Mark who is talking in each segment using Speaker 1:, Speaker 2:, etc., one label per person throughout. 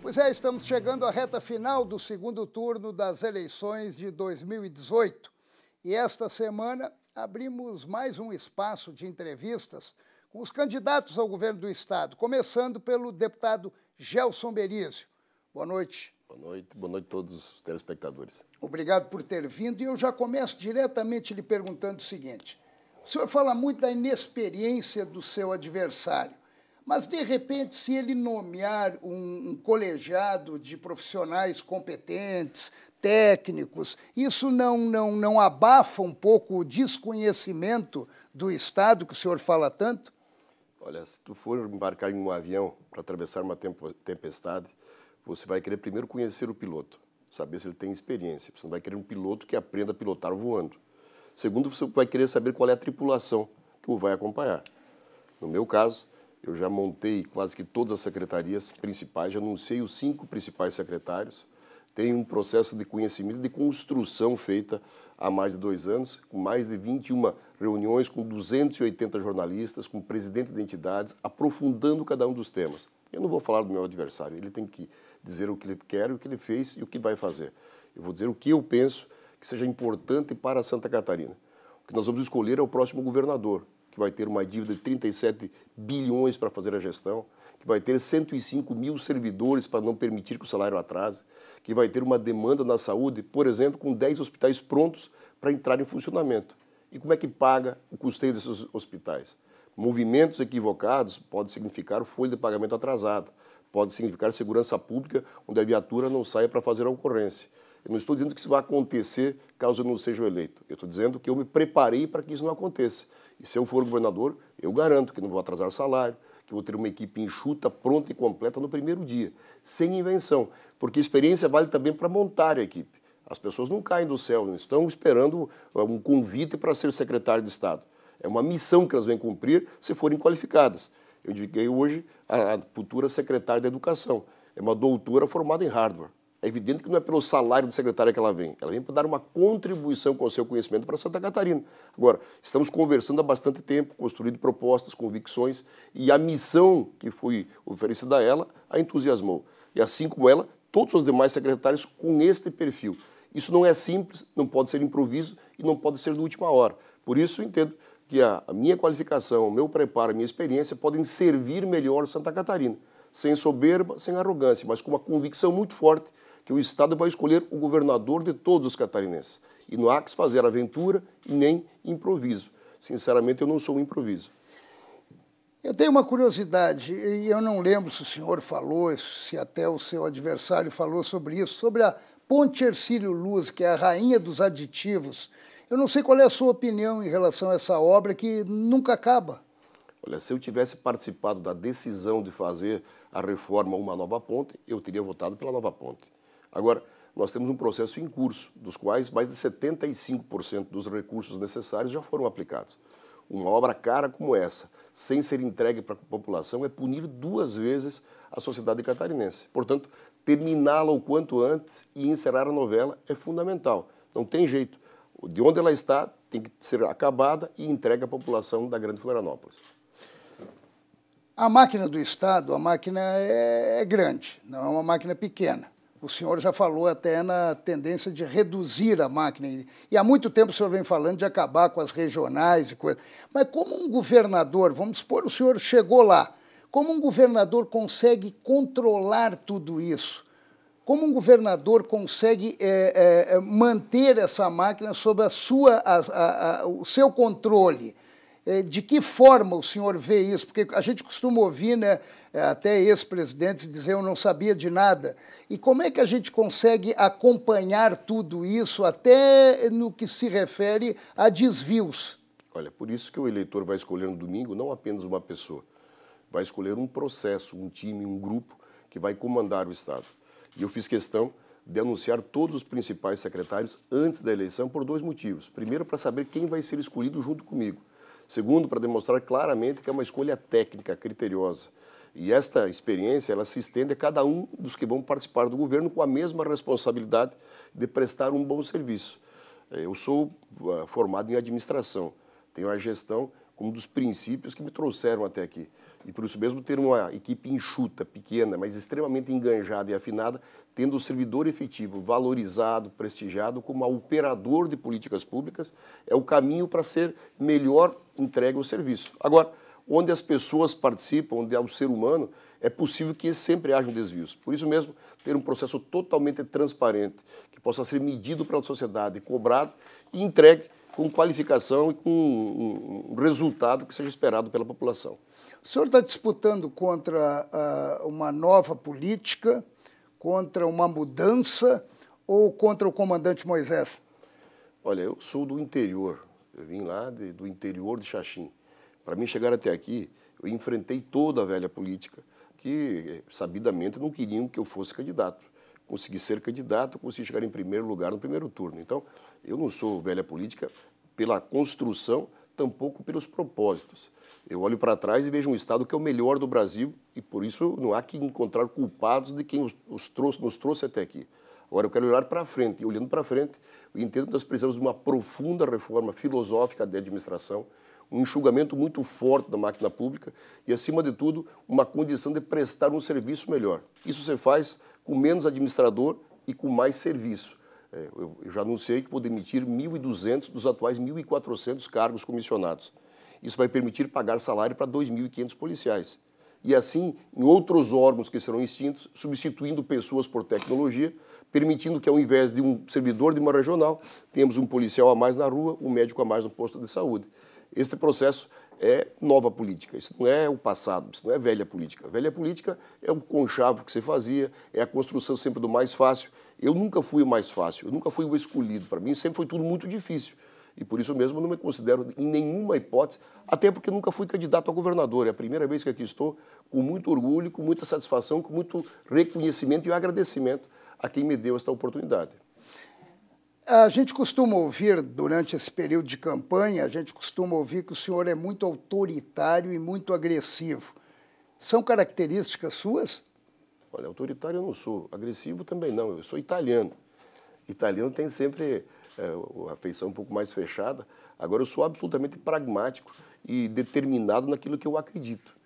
Speaker 1: Pois é, estamos chegando à reta final do segundo turno das eleições de 2018. E esta semana abrimos mais um espaço de entrevistas com os candidatos ao governo do Estado, começando pelo deputado Gelson Berizio. Boa noite.
Speaker 2: Boa noite a todos os telespectadores.
Speaker 1: Obrigado por ter vindo. E eu já começo diretamente lhe perguntando o seguinte. O senhor fala muito da inexperiência do seu adversário. Mas, de repente, se ele nomear um colegiado de profissionais competentes, técnicos, isso não abafa um pouco o desconhecimento do Estado que o senhor fala tanto?
Speaker 2: Olha, se tu for embarcar em um avião para atravessar uma tempestade, você vai querer primeiro conhecer o piloto, saber se ele tem experiência. Você não vai querer um piloto que aprenda a pilotar voando. Segundo, você vai querer saber qual é a tripulação que o vai acompanhar. No meu caso, eu já montei quase que todas as secretarias principais, já anunciei os 5 principais secretários. Tem um processo de conhecimento, de construção feita há mais de 2 anos, com mais de 21 reuniões, com 280 jornalistas, com presidente de entidades, aprofundando cada um dos temas. Eu não vou falar do meu adversário, ele tem que dizer o que ele quer, o que ele fez e o que vai fazer. Eu vou dizer o que eu penso que seja importante para Santa Catarina. O que nós vamos escolher é o próximo governador, que vai ter uma dívida de 37 bilhões para fazer a gestão, que vai ter 105 mil servidores para não permitir que o salário atrase, que vai ter uma demanda na saúde, por exemplo, com 10 hospitais prontos para entrar em funcionamento. E como é que paga o custeio desses hospitais? Movimentos equivocados pode significar folha de pagamento atrasada, pode significar segurança pública, onde a viatura não saia para fazer a ocorrência. Eu não estou dizendo que isso vai acontecer caso eu não seja eleito. Eu estou dizendo que eu me preparei para que isso não aconteça. E se eu for governador, eu garanto que não vou atrasar salário, que vou ter uma equipe enxuta, pronta e completa no primeiro dia, sem invenção. Porque experiência vale também para montar a equipe. As pessoas não caem do céu, não estão esperando um convite para ser secretário de Estado. É uma missão que elas vêm cumprir se forem qualificadas. Eu indiquei hoje a futura secretária de Educação. É uma doutora formada em Harvard. É evidente que não é pelo salário de secretária que ela vem para dar uma contribuição com o seu conhecimento para Santa Catarina. Agora, estamos conversando há bastante tempo, construindo propostas, convicções, e a missão que foi oferecida a ela a entusiasmou. E assim como ela, todos os demais secretários com este perfil. Isso não é simples, não pode ser improviso e não pode ser de última hora. Por isso, eu entendo que a minha qualificação, o meu preparo, a minha experiência podem servir melhor Santa Catarina, sem soberba, sem arrogância, mas com uma convicção muito forte que o Estado vai escolher o governador de todos os catarinenses. E não há que se fazer aventura e nem improviso. Sinceramente, eu não sou um improviso.
Speaker 1: Eu tenho uma curiosidade, e eu não lembro se o senhor falou, se até o seu adversário falou sobre isso, sobre a Ponte Hercílio Luz, que é a rainha dos aditivos. Eu não sei qual é a sua opinião em relação a essa obra que nunca acaba.
Speaker 2: Olha, se eu tivesse participado da decisão de fazer a reforma Uma Nova Ponte, eu teria votado pela Nova Ponte. Agora, nós temos um processo em curso, dos quais mais de 75% dos recursos necessários já foram aplicados. Uma obra cara como essa, sem ser entregue para a população, é punir 2 vezes a sociedade catarinense. Portanto, terminá-la o quanto antes e encerrar a novela é fundamental. Não tem jeito. De onde ela está, tem que ser acabada e entregue à população da Grande Florianópolis.
Speaker 1: A máquina do Estado, a máquina é grande, não é uma máquina pequena. O senhor já falou até na tendência de reduzir a máquina. E há muito tempo o senhor vem falando de acabar com as regionais e coisas. Mas como um governador, vamos supor, o senhor chegou lá, como um governador consegue controlar tudo isso? Como um governador consegue manter essa máquina sob o seu controle? De que forma o senhor vê isso? Porque a gente costuma ouvir, né, até ex-presidentes dizer eu não sabia de nada. E como é que a gente consegue acompanhar tudo isso até no que se refere a desvios?
Speaker 2: Olha, por isso que o eleitor vai escolher no domingo não apenas uma pessoa, vai escolher um processo, um time, um grupo que vai comandar o Estado. E eu fiz questão de anunciar todos os principais secretários antes da eleição por 2 motivos. Primeiro, para saber quem vai ser escolhido junto comigo. Segundo, para demonstrar claramente que é uma escolha técnica, criteriosa. E esta experiência, ela se estende a cada um dos que vão participar do governo com a mesma responsabilidade de prestar um bom serviço. Eu sou formado em administração, tenho a gestão como um dos princípios que me trouxeram até aqui. E por isso mesmo ter uma equipe enxuta, pequena, mas extremamente enganjada e afinada, tendo o servidor efetivo valorizado, prestigiado como operador de políticas públicas, é o caminho para ser melhor entregue o serviço. Agora, onde as pessoas participam, onde há o ser humano, é possível que sempre hajam desvios. Por isso mesmo, ter um processo totalmente transparente, que possa ser medido pela sociedade, cobrado e entregue com qualificação e com um resultado que seja esperado pela população.
Speaker 1: O senhor está disputando contra uma nova política, contra uma mudança ou contra o comandante Moisés?
Speaker 2: Olha, eu sou do interior, eu vim lá do interior de Xaxim. Para mim chegar até aqui, eu enfrentei toda a velha política, que sabidamente não queriam que eu fosse candidato. Consegui ser candidato, consegui chegar em primeiro lugar no primeiro turno. Então, eu não sou velha política pela construção, tampouco pelos propósitos. Eu olho para trás e vejo um Estado que é o melhor do Brasil e, por isso, não há que encontrar culpados de quem nos trouxe até aqui. Agora, eu quero olhar para frente, e olhando para frente, eu entendo que nós precisamos de uma profunda reforma filosófica da administração, um enxugamento muito forte da máquina pública e, acima de tudo, uma condição de prestar um serviço melhor. Isso se faz com menos administrador e com mais serviço. Eu já anunciei que vou demitir 1.200 dos atuais 1.400 cargos comissionados. Isso vai permitir pagar salário para 2.500 policiais. E assim, em outros órgãos que serão extintos, substituindo pessoas por tecnologia, permitindo que, ao invés de um servidor de uma regional, tenhamos um policial a mais na rua, um médico a mais no posto de saúde. Este processo é nova política, isso não é o passado, isso não é velha política. Velha política é o conchavo que se fazia, é a construção sempre do mais fácil. Eu nunca fui o mais fácil, eu nunca fui o escolhido. Para mim sempre foi tudo muito difícil. E por isso mesmo eu não me considero em nenhuma hipótese, até porque nunca fui candidato a governador. É a primeira vez que aqui estou, com muito orgulho, com muita satisfação, com muito reconhecimento e agradecimento a quem me deu esta oportunidade.
Speaker 1: A gente costuma ouvir, durante esse período de campanha, a gente costuma ouvir que o senhor é muito autoritário e muito agressivo. São características suas?
Speaker 2: Olha, autoritário eu não sou, agressivo também não, eu sou italiano. Italiano tem sempre a feição um pouco mais fechada. Agora eu sou absolutamente pragmático e determinado naquilo que eu acredito.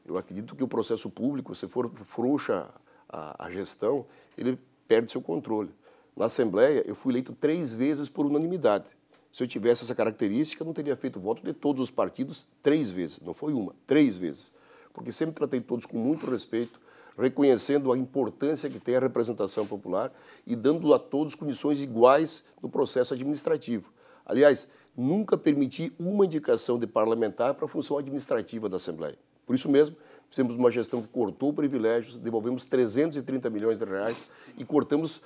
Speaker 2: Eu acredito que o processo público, se for frouxa a gestão, ele perde seu controle. Na Assembleia, eu fui eleito 3 vezes por unanimidade. Se eu tivesse essa característica, eu não teria feito voto de todos os partidos 3 vezes. Não foi uma, 3 vezes. Porque sempre tratei todos com muito respeito, reconhecendo a importância que tem a representação popular e dando a todos condições iguais no processo administrativo. Aliás, nunca permiti uma indicação de parlamentar para a função administrativa da Assembleia. Por isso mesmo, fizemos uma gestão que cortou privilégios, devolvemos 330 milhões de reais e cortamos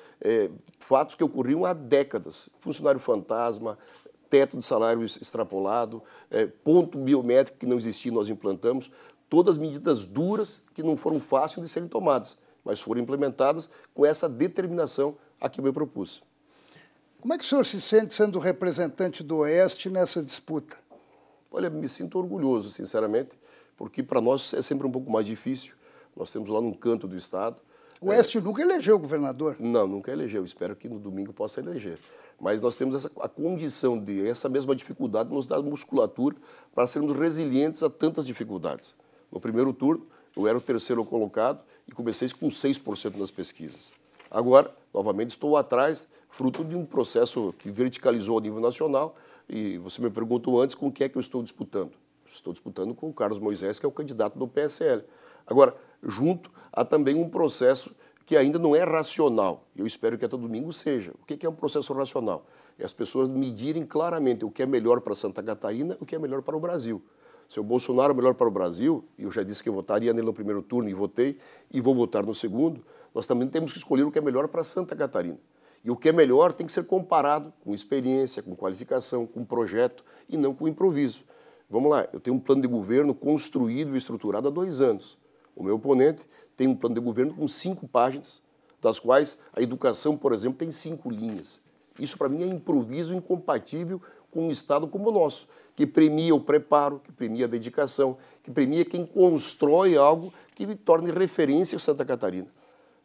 Speaker 2: fatos que ocorriam há décadas. Funcionário fantasma, teto de salário extrapolado, ponto biométrico que não existia, nós implantamos. Todas medidas duras que não foram fáceis de serem tomadas, mas foram implementadas com essa determinação a que eu me propus.
Speaker 1: Como é que o senhor se sente sendo representante do Oeste nessa disputa?
Speaker 2: Olha, me sinto orgulhoso, sinceramente, porque para nós é sempre um pouco mais difícil. Nós temos lá num canto do Estado.
Speaker 1: O Oeste nunca elegeu governador?
Speaker 2: Não, nunca elegeu. Espero que no domingo possa eleger. Mas nós temos a condição de essa mesma dificuldade nos dar musculatura para sermos resilientes a tantas dificuldades. No primeiro turno, eu era o 3º colocado e comecei com 6% nas pesquisas. Agora, novamente, estou atrás, fruto de um processo que verticalizou a nível nacional. E você me perguntou antes com o que é que eu estou disputando. Estou disputando com o Carlos Moisés, que é o candidato do PSL. Agora, junto há também um processo que ainda não é racional. Eu espero que até domingo seja. O que é um processo racional? É as pessoas medirem claramente o que é melhor para Santa Catarina e o que é melhor para o Brasil. Se o Bolsonaro é melhor para o Brasil, e eu já disse que eu votaria nele no primeiro turno e votei, e vou votar no segundo, nós também temos que escolher o que é melhor para Santa Catarina. E o que é melhor tem que ser comparado com experiência, com qualificação, com projeto e não com improviso. Vamos lá, eu tenho um plano de governo construído e estruturado há 2 anos. O meu oponente tem um plano de governo com 5 páginas, das quais a educação, por exemplo, tem 5 linhas. Isso, para mim, é improviso incompatível com um Estado como o nosso, que premia o preparo, que premia a dedicação, que premia quem constrói algo que torne referência a Santa Catarina.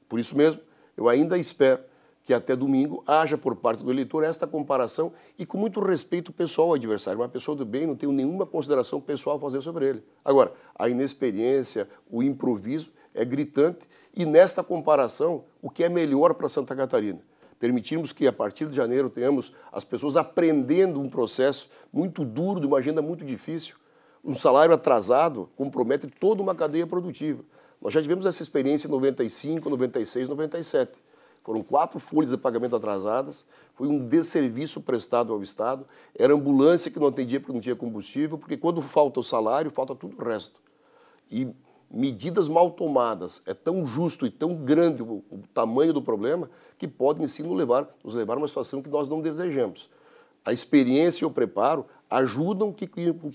Speaker 2: Por isso mesmo, eu ainda espero que até domingo haja por parte do eleitor esta comparação e com muito respeito pessoal ao adversário. Uma pessoa do bem, não tenho nenhuma consideração pessoal a fazer sobre ele. Agora, a inexperiência, o improviso é gritante e nesta comparação, o que é melhor para Santa Catarina? Permitirmos que a partir de janeiro tenhamos as pessoas aprendendo um processo muito duro, de uma agenda muito difícil. Um salário atrasado compromete toda uma cadeia produtiva. Nós já tivemos essa experiência em 95, 96, 97. Foram 4 folhas de pagamento atrasadas, foi um desserviço prestado ao Estado, era ambulância que não atendia porque não tinha combustível, porque quando falta o salário, falta tudo o resto. E medidas mal tomadas, é tão justo e tão grande o tamanho do problema, que podem sim nos levar a uma situação que nós não desejamos. A experiência e o preparo ajudam que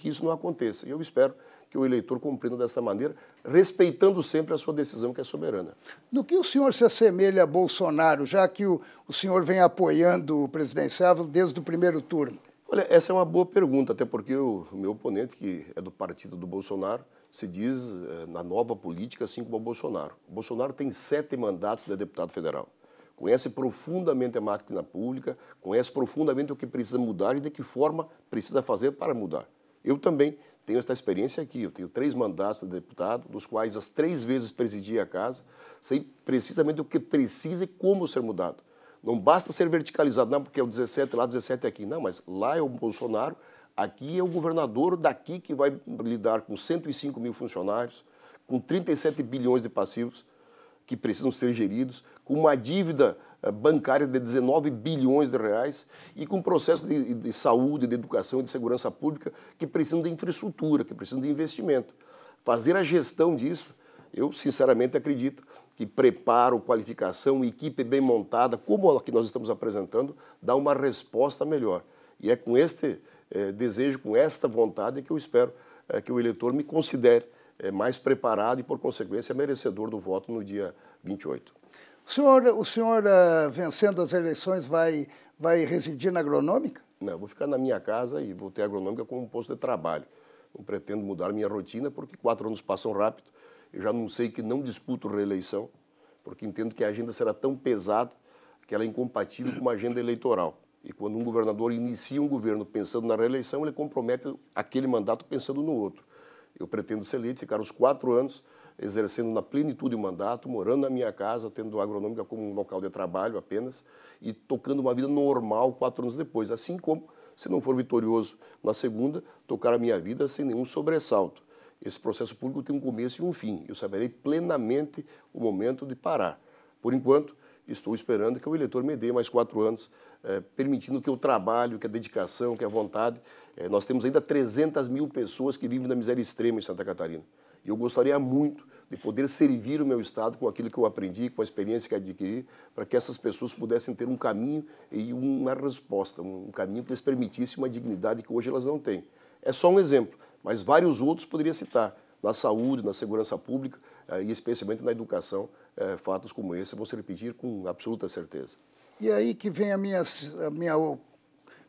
Speaker 2: isso não aconteça. E eu espero que o eleitor compreenda dessa maneira, respeitando sempre a sua decisão, que é soberana.
Speaker 1: No que o senhor se assemelha a Bolsonaro, já que o senhor vem apoiando o presidente Sávio desde o primeiro turno?
Speaker 2: Olha, essa é uma boa pergunta, até porque o meu oponente, que é do partido do Bolsonaro, se diz na nova política, assim como o Bolsonaro. O Bolsonaro tem 7 mandatos de deputado federal. Conhece profundamente a máquina pública, conhece profundamente o que precisa mudar e de que forma precisa fazer para mudar. Eu também tenho esta experiência aqui, eu tenho 3 mandatos de deputado, dos quais as 3 vezes presidi a casa, sei precisamente o que precisa e como ser mudado. Não basta ser verticalizado, não, porque é o 17 lá, 17 aqui. Não, mas lá é o Bolsonaro, aqui é o governador daqui que vai lidar com 105 mil funcionários, com 37 bilhões de passivos que precisam ser geridos, com uma dívida bancária de 19 bilhões de reais e com processos de saúde, de educação e de segurança pública que precisam de infraestrutura, que precisam de investimento. Fazer a gestão disso, eu sinceramente acredito que preparo, qualificação, equipe bem montada, como a que nós estamos apresentando, dá uma resposta melhor. E é com este desejo, com esta vontade que eu espero que o eleitor me considere mais preparado e, por consequência, merecedor do voto no dia 28.
Speaker 1: O senhor vencendo as eleições, vai residir na agronômica?
Speaker 2: Não, eu vou ficar na minha casa e vou ter a agronômica como um posto de trabalho. Não pretendo mudar minha rotina, porque 4 anos passam rápido. Eu já não sei que não disputo reeleição, porque entendo que a agenda será tão pesada que ela é incompatível com uma agenda eleitoral. E quando um governador inicia um governo pensando na reeleição, ele compromete aquele mandato pensando no outro. Eu pretendo ser eleito, ficar os 4 anos exercendo na plenitude o mandato, morando na minha casa, tendo a agronômica como um local de trabalho apenas e tocando uma vida normal 4 anos depois. Assim como, se não for vitorioso na segunda, tocar a minha vida sem nenhum sobressalto. Esse processo público tem um começo e um fim. Eu saberei plenamente o momento de parar. Por enquanto, estou esperando que o eleitor me dê mais 4 anos, permitindo que o trabalho, que a dedicação, que a vontade. Nós temos ainda 300 mil pessoas que vivem na miséria extrema em Santa Catarina. E eu gostaria muito de poder servir o meu Estado com aquilo que eu aprendi, com a experiência que adquiri, para que essas pessoas pudessem ter um caminho e uma resposta, um caminho que lhes permitisse uma dignidade que hoje elas não têm. É só um exemplo, mas vários outros poderia citar. Na saúde, na segurança pública e especialmente na educação, fatos como esse vão se repetir com absoluta certeza.
Speaker 1: E aí que vem a minha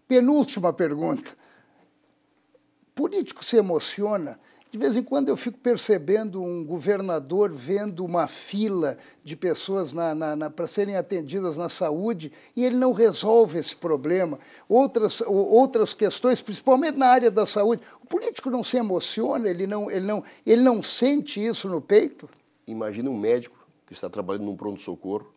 Speaker 1: penúltima pergunta. Político se emociona? De vez em quando eu fico percebendo um governador vendo uma fila de pessoas para serem atendidas na saúde e ele não resolve esse problema. Outras questões, principalmente na área da saúde, o político não se emociona, ele não sente isso no peito?
Speaker 2: Imagina um médico que está trabalhando num pronto-socorro,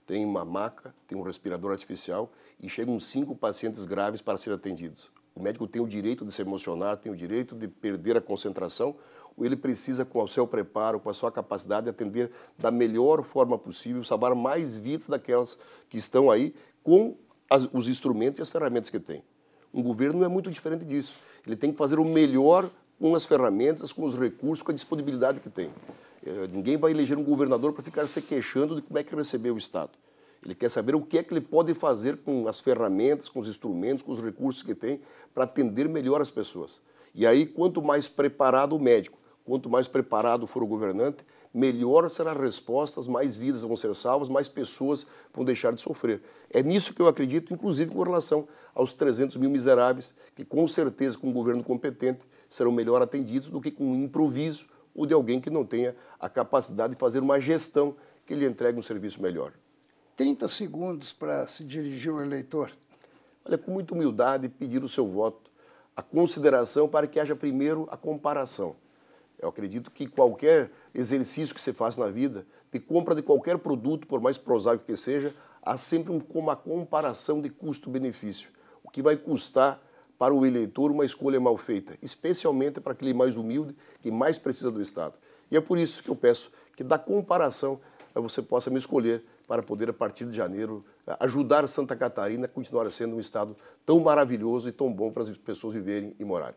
Speaker 2: tem uma maca, tem um respirador artificial e chegam 5 pacientes graves para serem atendidos. O médico tem o direito de se emocionar, tem o direito de perder a concentração, ou ele precisa, com o seu preparo, com a sua capacidade de atender da melhor forma possível, salvar mais vidas daquelas que estão aí com os instrumentos e as ferramentas que tem. Um governo não é muito diferente disso. Ele tem que fazer o melhor com as ferramentas, com os recursos, com a disponibilidade que tem. Ninguém vai eleger um governador para ficar se queixando de como é que recebeu o Estado. Ele quer saber o que é que ele pode fazer com as ferramentas, com os instrumentos, com os recursos que tem para atender melhor as pessoas. E aí, quanto mais preparado o médico, quanto mais preparado for o governante, melhor serão as respostas, mais vidas vão ser salvas, mais pessoas vão deixar de sofrer. É nisso que eu acredito, inclusive com relação aos 300 mil miseráveis, que com certeza, com um governo competente, serão melhor atendidos do que com um improviso ou de alguém que não tenha a capacidade de fazer uma gestão que lhe entregue um serviço melhor.
Speaker 1: 30 segundos para se dirigir ao eleitor.
Speaker 2: Olha, com muita humildade, pedir o seu voto, a consideração para que haja primeiro a comparação. Eu acredito que qualquer exercício que você faça na vida, de compra de qualquer produto, por mais prosaico que seja, há sempre uma comparação de custo-benefício. O que vai custar para o eleitor uma escolha mal feita, especialmente para aquele mais humilde que mais precisa do Estado. E é por isso que eu peço que da comparação você possa me escolher para poder, a partir de janeiro, ajudar Santa Catarina a continuar sendo um Estado tão maravilhoso e tão bom para as pessoas viverem e morarem.